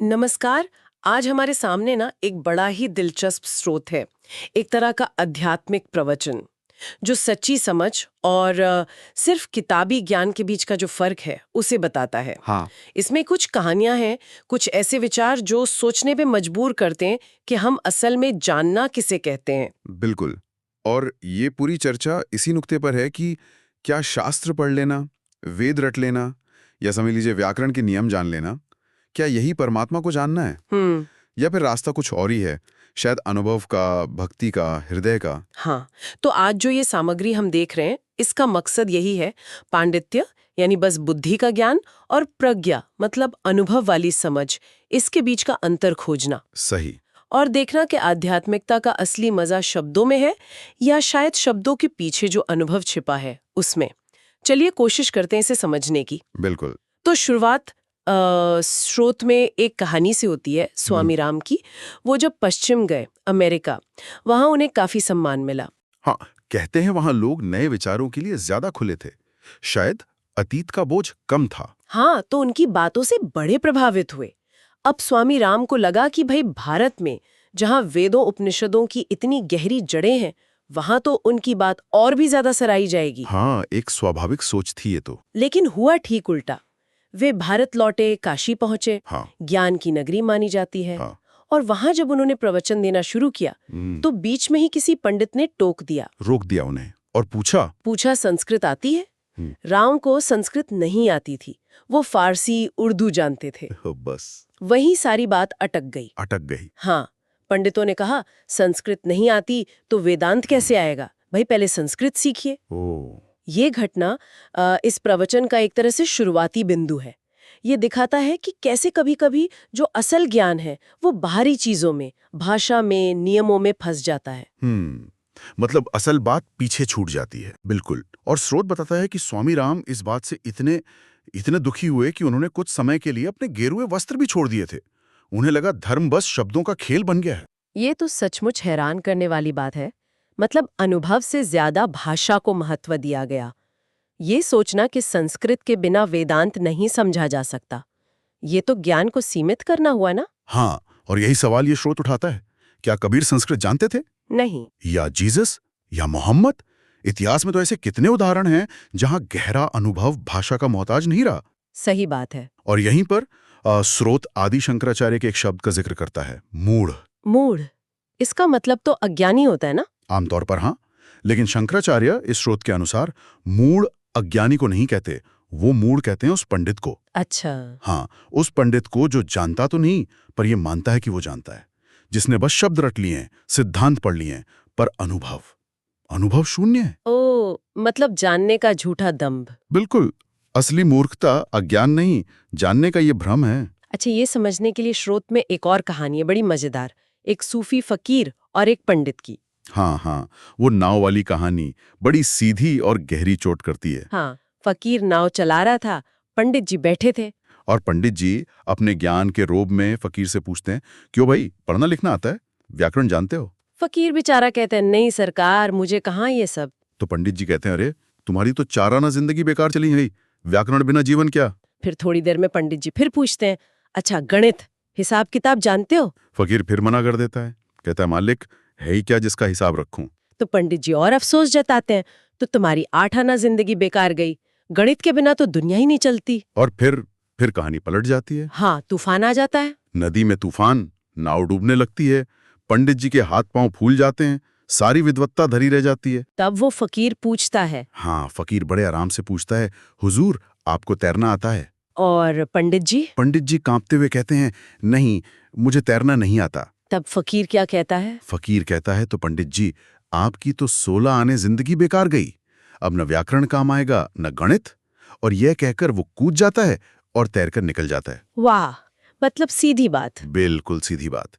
नमस्कार। आज हमारे सामने ना एक बड़ा ही दिलचस्प स्रोत है, एक तरह का आध्यात्मिक प्रवचन जो सच्ची समझ और सिर्फ किताबी ज्ञान के बीच का जो फर्क है उसे बताता है। हाँ। इसमें कुछ कहानियां हैं, कुछ ऐसे विचार जो सोचने पे मजबूर करते हैं कि हम असल में जानना किसे कहते हैं। बिल्कुल। और ये पूरी चर्चा इसी नुक्ते पर है कि क्या शास्त्र पढ़ लेना, वेद रट लेना या समझ लीजिए व्याकरण के नियम जान लेना, क्या यही परमात्मा को जानना है? या फिर रास्ता कुछ और ही है, शायद अनुभव का, भक्ति का, हृदय का? हाँ, तो आज जो ये सामग्री हम देख रहे हैं इसका मकसद यही है, पांडित्य यानी बस बुद्धि का ज्ञान और प्रज्ञा मतलब अनुभव वाली समझ, इसके बीच का अंतर खोजना सही। और देखना कि आध्यात्मिकता का असली मजा शब्दों में है या शायद शब्दों के पीछे जो अनुभव छिपा है उसमें। चलिए कोशिश करते हैं इसे समझने की। बिल्कुल। तो शुरुआत स्रोत में एक कहानी से होती है स्वामी राम की। वो जब पश्चिम गए अमेरिका, वहां उन्हें काफी सम्मान मिला। हाँ, कहते हैं वहां लोग नए विचारों के लिए ज्यादा खुले थे। शायद अतीत का बोझ कम था। हाँ, तो उनकी बातों से बड़े प्रभावित हुए। अब स्वामी राम को लगा कि भाई भारत में जहां वेदों उपनिषदों की इतनी गहरी जड़ें हैं, वहां तो उनकी बात और भी ज्यादा सराही जाएगी। हाँ, एक स्वाभाविक सोच थी ये तो। लेकिन हुआ ठीक उल्टा। वे भारत लौटे, काशी पहुंचे, हाँ। ज्ञान की नगरी मानी जाती है। हाँ। और वहां जब उन्होंने प्रवचन देना शुरू किया तो बीच में ही किसी पंडित ने टोक दिया, रोक दिया उन्हें और पूछा संस्कृत आती है? राम को संस्कृत नहीं आती थी, वो फारसी उर्दू जानते थे। बस वही सारी बात अटक गई। हाँ, पंडितों ने कहा संस्कृत नहीं आती तो वेदांत कैसे आएगा, भाई पहले संस्कृत सीखिए। ये घटना इस प्रवचन का एक तरह से शुरुआती बिंदु है। ये दिखाता है कि कैसे कभी-कभी जो असल ज्ञान है वो बाहरी चीजों में, भाषा में, नियमों में फंस जाता है। मतलब असल बात पीछे छूट जाती है। बिल्कुल। और स्रोत बताता है कि स्वामी राम इस बात से इतने दुखी हुए कि उन्होंने कुछ समय के लिए अपने गेरुए वस्त्र भी छोड़ दिए थे। उन्हें लगा धर्म बस शब्दों का खेल बन गया है। ये तो सचमुच हैरान करने वाली बात है। मतलब अनुभव से ज्यादा भाषा को महत्व दिया गया। ये सोचना कि संस्कृत के बिना वेदांत नहीं समझा जा सकता, ये तो ज्ञान को सीमित करना हुआ ना। हाँ, और यही सवाल ये स्रोत उठाता है, क्या कबीर संस्कृत जानते थे? नहीं। या जीसस या मोहम्मद? इतिहास में तो ऐसे कितने उदाहरण हैं जहां गहरा अनुभव भाषा का मोहताज नहीं रहा। सही बात है। और यहीं पर स्रोत आदि शंकराचार्य के एक शब्द का जिक्र करता है, मूढ़। इसका मतलब तो अज्ञानी होता है ना? आमतौर पर हाँ, लेकिन शंकराचार्य इस स्रोत के अनुसार मूढ़ अज्ञानी को नहीं कहते, वो मूढ़ कहते हैं उस पंडित को। अच्छा। हाँ, उस पंडित को जो जानता तो नहीं पर ये मानता है कि वो जानता है, जिसने बस शब्द रट लिए हैं, सिद्धांत पढ़ लिए हैं, पर अनुभव शून्य है। ओ, मतलब जानने का झूठा दंभ। बिल्कुल। असली मूर्खता अज्ञान नहीं, जानने का ये भ्रम है। अच्छा, ये समझने के लिए स्रोत में एक और कहानी है बड़ी मजेदार, एक सूफी फकीर और एक पंडित की। हाँ, वो नाव वाली कहानी बड़ी सीधी और गहरी चोट करती है। हाँ, फकीर नाव चला रहा था, पंडित जी बैठे थे। और पंडित जी अपने ज्ञान के रोब में फकीर से पूछते हैं, क्यों भाई, पढ़ना लिखना आता है, व्याकरण जानते हो? फकीर बेचारा कहते हैं, नहीं सरकार, मुझे कहाँ ये सब। तो पंडित जी कहते हैं, अरे तुम्हारी तो चार आना जिंदगी बेकार चली गई, व्याकरण बिना जीवन क्या? फिर थोड़ी देर में पंडित जी फिर पूछते हैं, अच्छा गणित, हिसाब किताब जानते हो? फकीर फिर मना कर देता है, कहता है, मालिक है ही क्या जिसका हिसाब रखूं। तो पंडित जी और अफसोस जताते हैं, तो तुम्हारी 8 आना जिंदगी बेकार गई, गणित के बिना तो दुनिया ही नहीं चलती। और फिर कहानी पलट जाती है। हाँ, तूफान आ जाता है। नदी में तूफान, नाव डूबने लगती है, पंडित जी के हाथ पांव फूल जाते हैं, सारी विद्वत्ता धरी रह जाती है। तब वो फकीर पूछता है। हाँ, फकीर बड़े आराम से पूछता है, हुजूर आपको तैरना आता है? और पंडित जी कांपते हुए कहते हैं, नहीं, मुझे तैरना नहीं आता। तब फकीर क्या कहता है? फकीर कहता है, तो पंडित जी आपकी तो 16 आने जिंदगी बेकार गई, अब न व्याकरण काम आएगा न गणित। और यह कहकर वो कूद जाता है और तैरकर निकल जाता है। वाह, मतलब सीधी बात। बिल्कुल सीधी बात।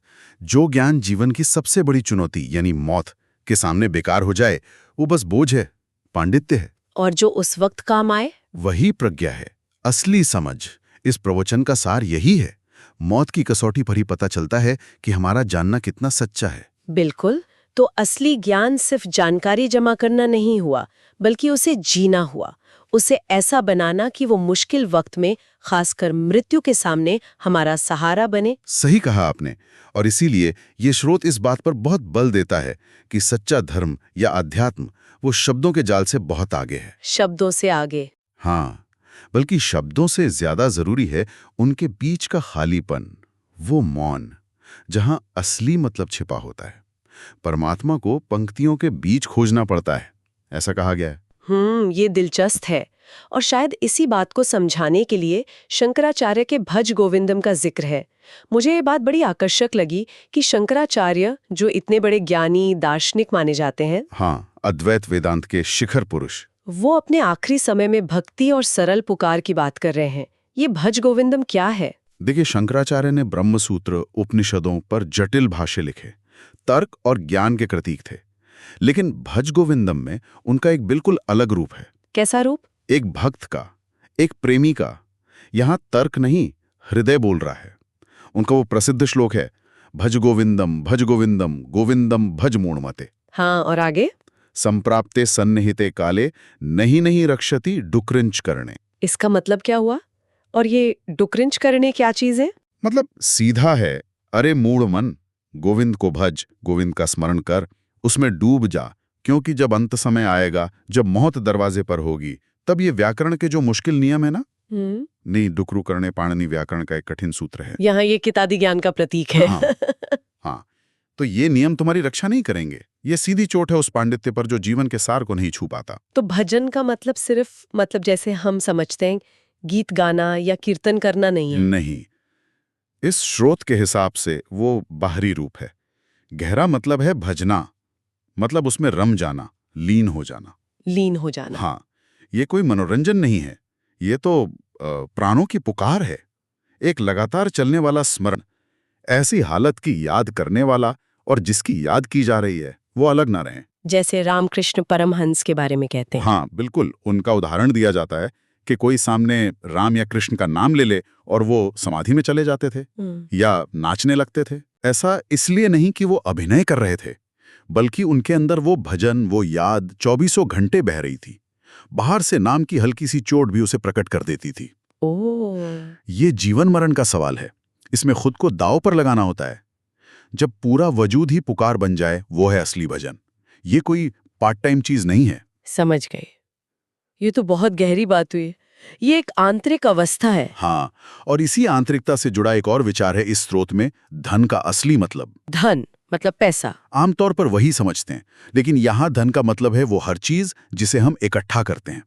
जो ज्ञान जीवन की सबसे बड़ी चुनौती यानी मौत के सामने बेकार हो जाए, वो बस बोझ है, पांडित्य है। और जो उस वक्त काम आए, वही प्रज्ञा है, असली समझ। इस प्रवचन का सार यही है, मौत की कसौटी पर ही पता चलता है कि हमारा जानना कितना सच्चा है। बिल्कुल। तो असली ज्ञान सिर्फ जानकारी जमा करना नहीं हुआ, बल्कि उसे जीना हुआ, उसे ऐसा बनाना कि वो मुश्किल वक्त में, खासकर मृत्यु के सामने, हमारा सहारा बने। सही कहा आपने। और इसीलिए ये स्रोत इस बात पर बहुत बल देता है कि सच्चा धर्म या अध्यात्म वो शब्दों के जाल से बहुत आगे है। शब्दों से आगे? हाँ, बल्कि शब्दों से ज्यादा जरूरी है उनके बीच का खालीपन, वो मौन, जहां असली मतलब छिपा होता है। परमात्मा को पंक्तियों के बीच खोजना पड़ता है, ऐसा कहा गया है। ये दिलचस्प है। और शायद इसी बात को समझाने के लिए शंकराचार्य के भज गोविंदम का जिक्र है। मुझे ये बात बड़ी आकर्षक लगी कि शंकराचार्य, जो इतने बड़े ज्ञानी दार्शनिक माने जाते हैं, हाँ, अद्वैत वेदांत के शिखर पुरुष, वो अपने आखिरी समय में भक्ति और सरल पुकार की बात कर रहे हैं। ये भज गोविंदम क्या है? देखिए, शंकराचार्य ने ब्रह्मसूत्र, उपनिषदों पर जटिल भाष्य लिखे, तर्क और ज्ञान के प्रतीक थे। लेकिन भज गोविंदम में उनका एक बिल्कुल अलग रूप है। कैसा रूप? एक भक्त का, एक प्रेमी का। यहां तर्क नहीं, हृदय बोल रहा है। उनका वो प्रसिद्ध श्लोक है, भज गोविंदम गोविंदम भज मूढ़मते। हाँ, और आगे? संप्राप्ते सन्निहिते काले नहीं नहीं रक्षति डुक्रिंच करने। इसका मतलब क्या हुआ? और ये डुक्रिंच करने क्या चीज है? मतलब सीधा है, अरे मूढ़ मन, गोविंद को भज, गोविंद का स्मरण कर, उसमें डूब जा, क्योंकि जब अंत समय आएगा, जब मौत दरवाजे पर होगी, तब ये व्याकरण के जो मुश्किल नियम है ना, नहीं, डुकरू करने पाणिनि व्याकरण का एक कठिन सूत्र है। यहाँ ये कितादी ज्ञान का प्रतीक है। हाँ, तो ये नियम तुम्हारी रक्षा नहीं करेंगे। ये सीधी चोट है उस पांडित्य पर जो जीवन के सार को नहीं छू पाता। तो भजन का मतलब सिर्फ जैसे हम समझते हैं गीत गाना या कीर्तन करना नहीं है? नहीं, इस स्रोत के हिसाब से वो बाहरी रूप है। गहरा मतलब है भजना, मतलब उसमें रम जाना, लीन हो जाना। लीन हो जाना? हाँ, ये कोई मनोरंजन नहीं है, ये तो प्राणों की पुकार है। एक लगातार चलने वाला स्मरण, ऐसी हालत की याद करने वाला, और जिसकी याद की जा रही है वो अलग ना रहे। जैसे रामकृष्ण परमहंस के बारे में कहते हैं। हाँ, बिल्कुल। उनका उदाहरण दिया जाता है कि कोई सामने राम या कृष्ण का नाम ले ले और वो समाधि में चले जाते थे या नाचने लगते थे। ऐसा इसलिए नहीं कि वो अभिनय कर रहे थे, बल्कि उनके अंदर वो भजन, वो याद 24 घंटे बह रही थी। बाहर से नाम की हल्की सी चोट भी उसे प्रकट कर देती थी। ये जीवन मरण का सवाल है, इसमें खुद को दांव पर लगाना होता है। जब पूरा वजूद ही पुकार बन जाए, वो है असली भजन। ये कोई पार्ट टाइम चीज नहीं है। समझ गए। ये तो बहुत गहरी बात हुई। ये एक आंतरिक अवस्था है। हाँ, और इसी आंतरिकता से जुड़ा एक और विचार है इस स्रोत में, धन का असली मतलब। धन मतलब पैसा? आमतौर पर वही समझते हैं, लेकिन यहां धन का मतलब है वो हर चीज जिसे हम इकट्ठा करते हैं।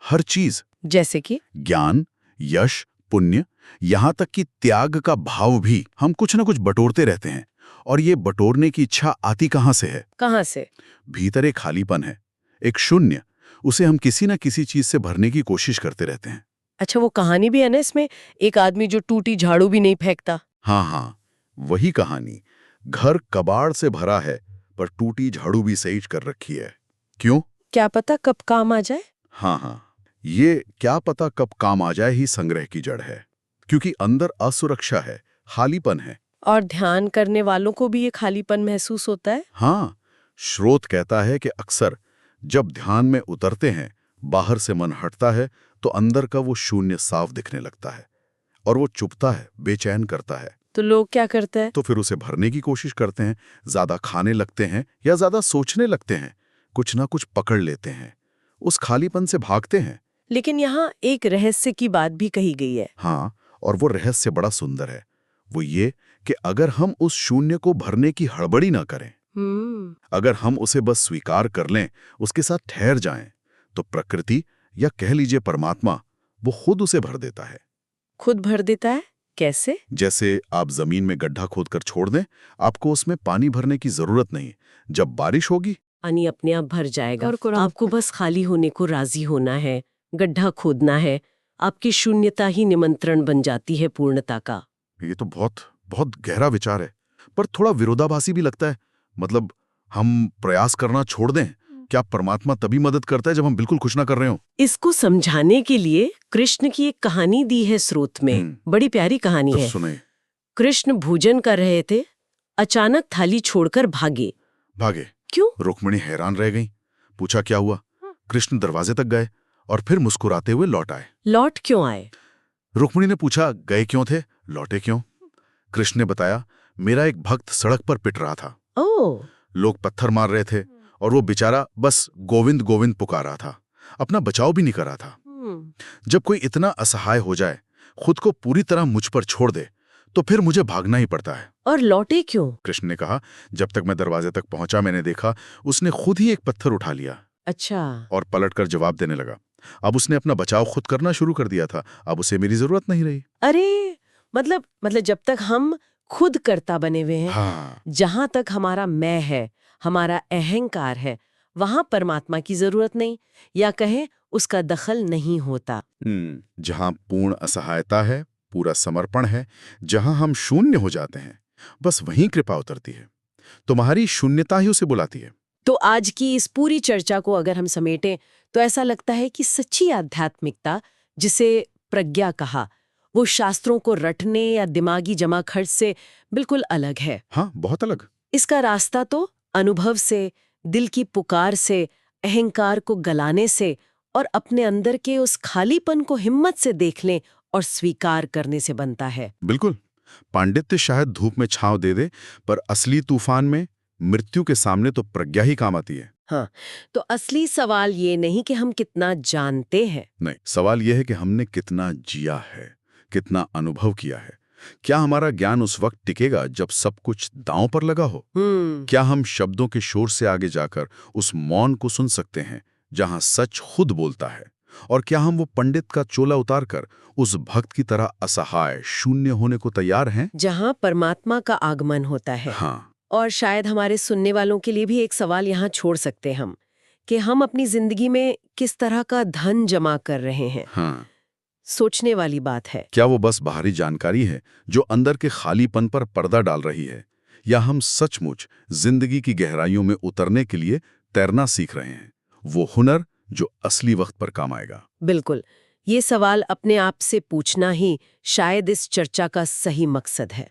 हर चीज, जैसे कि ज्ञान, यश, पुण्य, यहां तक कि त्याग का भाव भी हम कुछ न कुछ बटोरते रहते हैं। और ये बटोरने की इच्छा आती कहां से है? कहां से? भीतर एक खालीपन है, एक शून्य। उसे हम किसी न किसी चीज से भरने की कोशिश करते रहते हैं। अच्छा, वो कहानी भी है ना इसमें, एक आदमी जो टूटी झाड़ू भी नहीं फेंकता। हाँ, वही कहानी। घर कबाड़ से भरा है, पर टूटी झाड़ू भी सहेज कर रखी है। क्यों? क्या पता कब काम आ जाए। हाँ, ये क्या पता कब काम आ जाए ही संग्रह की जड़ है, क्योंकि अंदर असुरक्षा है, खालीपन है। और ध्यान करने वालों को भी ये खालीपन महसूस होता है। हाँ, स्रोत कहता है कि अक्सर जब ध्यान में उतरते हैं, बाहर से मन हटता है, तो अंदर का वो शून्य साफ दिखने लगता है, और वो चुभता है, बेचैन करता है। तो लोग क्या करते हैं? तो फिर उसे भरने की कोशिश करते हैं, ज्यादा खाने लगते हैं या ज्यादा सोचने लगते हैं, कुछ ना कुछ पकड़ लेते हैं, उस खालीपन से भागते हैं। लेकिन यहाँ एक रहस्य की बात भी कही गई है। हाँ, और वो रहस्य बड़ा सुंदर है। वो ये कि अगर हम उस शून्य को भरने की हड़बड़ी ना करें, अगर हम उसे बस स्वीकार कर लें, उसके साथ ठहर जाएं, तो प्रकृति या कह लीजिए परमात्मा, वो खुद उसे भर देता है। खुद भर देता है? कैसे? जैसे आप जमीन में गड्ढा खोदकर छोड़ दें, आपको उसमें पानी भरने की जरूरत नहीं। जब बारिश होगी, पानी अपने आप भर जाएगा। और आपको बस खाली होने को राजी होना है, गड्ढा खोदना है। आपकी शून्यता ही निमंत्रण बन जाती है पूर्णता का। ये तो बहुत बहुत गहरा विचार है, पर थोड़ा विरोधाभासी भी लगता है। मतलब हम प्रयास करना छोड़ दें, क्या परमात्मा तभी मदद करता है जब हम बिल्कुल कुछ ना कर रहे हो? इसको समझाने के लिए कृष्ण की एक कहानी दी है स्रोत में। बड़ी प्यारी कहानी है। सुने। कृष्ण भोजन कर रहे थे, अचानक थाली छोड़कर भागे। भागे? क्यों? रुक्मिणी हैरान रह गई। पूछा क्या हुआ? कृष्ण दरवाजे तक गए और फिर मुस्कुराते हुए लौट आए। लौट क्यों आए? रुक्मिणी ने पूछा, गए क्यों थे, लौटे क्यों? कृष्ण ने बताया, मेरा एक भक्त सड़क पर पिट रहा था। ओह, लोग पत्थर मार रहे थे और वो बेचारा बस गोविंद गोविंद पुकार रहा था, अपना बचाव भी नहीं कर रहा था। जब कोई इतना असहाय हो जाए, खुद को पूरी तरह मुझ पर छोड़ दे, तो फिर मुझे भागना ही पड़ता है। और लौटे क्यों? कृष्ण ने कहा, जब तक मैं दरवाजे तक पहुंचा मैंने देखा उसने खुद ही एक पत्थर उठा लिया अच्छा, और पलटकर जवाब देने लगा। अब उसने अपना बचाव खुद करना शुरू कर दिया था, अब उसे मेरी जरूरत नहीं रही। अरे मतलब जब तक हम खुद कर्ता बने हुए हैं, हाँ, जहां तक हमारा मैं है, हमारा अहंकार है, वहां परमात्मा की जरूरत नहीं, या कहें उसका दखल नहीं होता। जहां पूर्ण असहायता है, पूरा समर्पण है, जहां हम शून्य हो जाते हैं, बस वहीं कृपा उतरती है। तुम्हारी शून्यता ही उसे बुलाती है। तो आज की इस पूरी चर्चा को अगर हम समेटें तो ऐसा लगता है कि सच्ची आध्यात्मिकता, जिसे प्रज्ञा कहा, वो शास्त्रों को रटने या दिमागी जमाखर्च से बिल्कुल अलग है। हाँ, बहुत अलग। इसका रास्ता तो अनुभव से, दिल की पुकार से, अहंकार को गलाने से और अपने अंदर के उस खालीपन को हिम्मत से देखने और स्वीकार करने से बनता है। बिल्कुल। पांडित्य शायद धूप में छांव दे दे, पर असली तूफान में, मृत्यु के सामने तो प्रज्ञा ही काम आती है। हाँ, तो असली सवाल ये नहीं कि हम कितना जानते हैं। नहीं, सवाल यह है कि हमने कितना जिया है, कितना अनुभव किया है। क्या हमारा ज्ञान उस वक्त टिकेगा जब सब कुछ दांव पर लगा हो? क्या हम शब्दों के शोर से आगे जाकर उस मौन को सुन सकते हैं जहां सच खुद बोलता है? और क्या हम वो पंडित का चोला उतारकर उस भक्त की तरह असहाय, शून्य होने को तैयार हैं, जहां परमात्मा का आगमन होता है? हाँ, और शायद हमारे सुनने वालों के लिए भी एक सवाल यहाँ छोड़ सकते हम, कि हम अपनी जिंदगी में किस तरह का धन जमा कर रहे हैं। हाँ। सोचने वाली बात है। क्या वो बस बाहरी जानकारी है जो अंदर के खालीपन पर पर्दा डाल रही है, या हम सचमुच जिंदगी की गहराइयों में उतरने के लिए तैरना सीख रहे हैं, वो हुनर जो असली वक्त पर काम आएगा? बिल्कुल, ये सवाल अपने आप से पूछना ही शायद इस चर्चा का सही मकसद है।